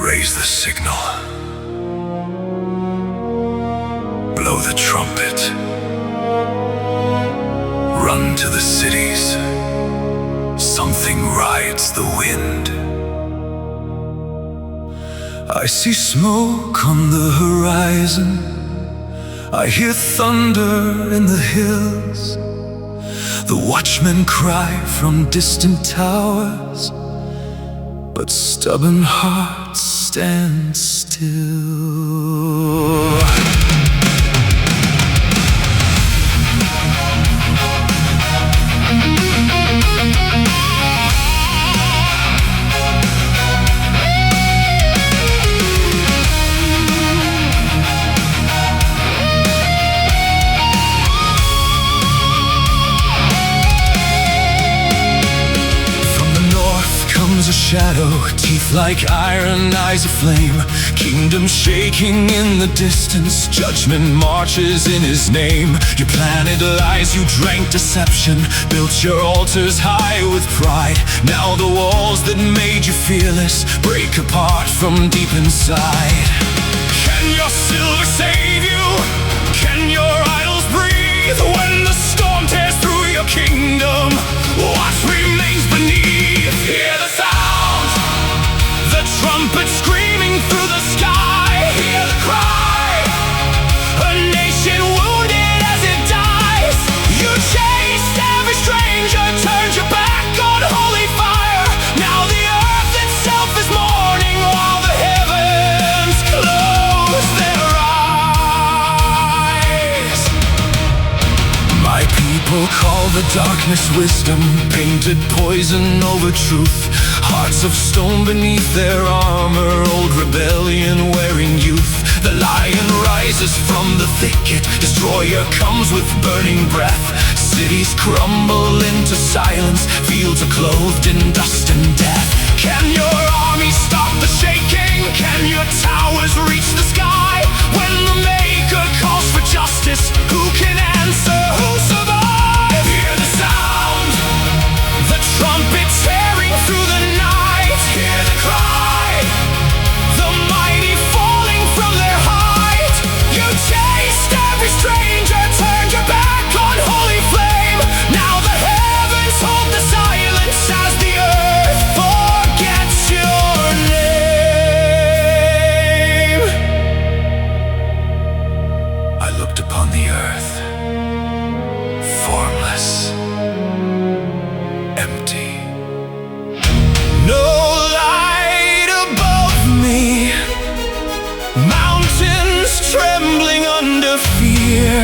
Raise the signal. Blow the trumpet. Run to the cities. Something rides the wind. I see smoke on the horizon. I hear thunder in the hills. The watchmen cry from distant towers, but stubborn hearts stand still. A shadow, teeth like iron, eyes aflame. Kingdom shaking in the distance. Judgment marches in his name. Your planet lies, you drank deception. Built your altars high with pride. Now the walls that made you fearless break apart from deep inside. Can your silver save you? Can your idols breathe? When the storm tears through your kingdom, what remains beneath? Hear the sound, the trumpet screaming through the sky. Hear the cry, a nation wounded as it dies. You chased every stranger, turned your back on holy fire. Now the earth itself is mourning while the heavens close their eyes. My people call the darkness wisdom, painted poison over truth. Hearts of stone beneath their armor, old rebellion wearing youth. The lion rises from the thicket, destroyer comes with burning breath. Cities crumble into silence, fields are clothed in dust and death. Can your army stop the shaking? Can your towers reach the sky? When the maker calls for justice, who can answer, who survives? Hear the sound, the trumpet tearing through the night. Hear the cry, the mighty falling from their height. You chased every stranger, turned your back on holy flame. Now the heavens hold the silence as the earth forgets your name. I looked upon the earth, formless, empty. No light above me, mountains trembling under fear.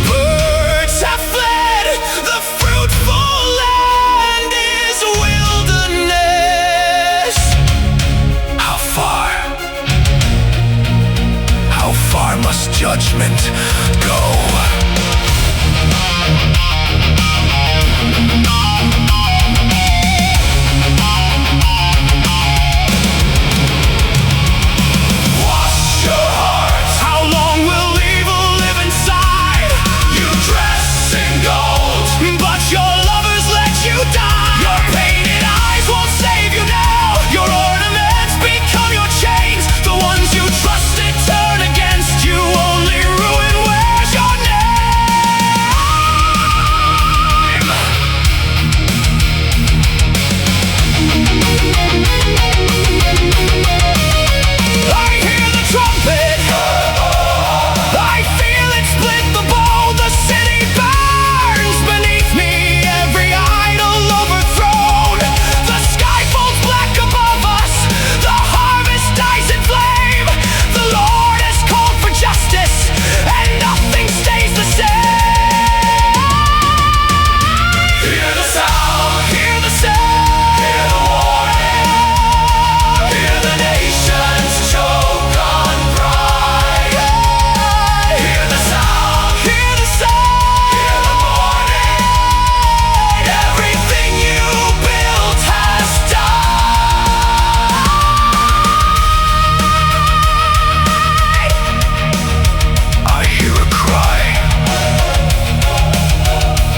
Birds have fled, the fruitful land is wilderness. How far must judgment go?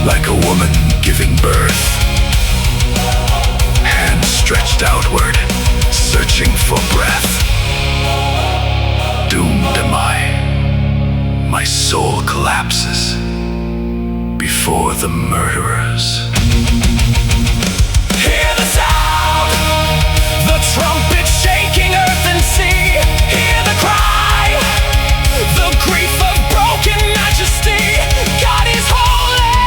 Like a woman giving birth, hands stretched outward, searching collapses before the murderers. Hear the sound, the trumpet shaking earth and sea. Hear the cry, the grief of broken majesty. God is holy,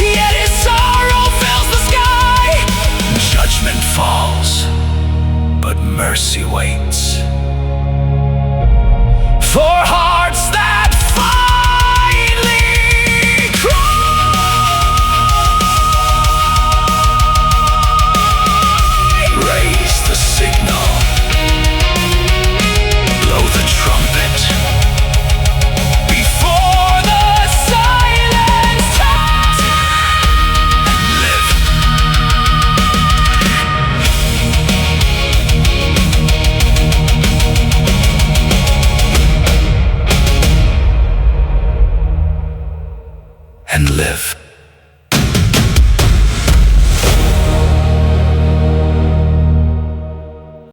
yet his sorrow fills the sky. Judgment falls, but mercy waits for hearts that finally cry. Raise the signal, blow the trumpet before the silence turns, and live. And live.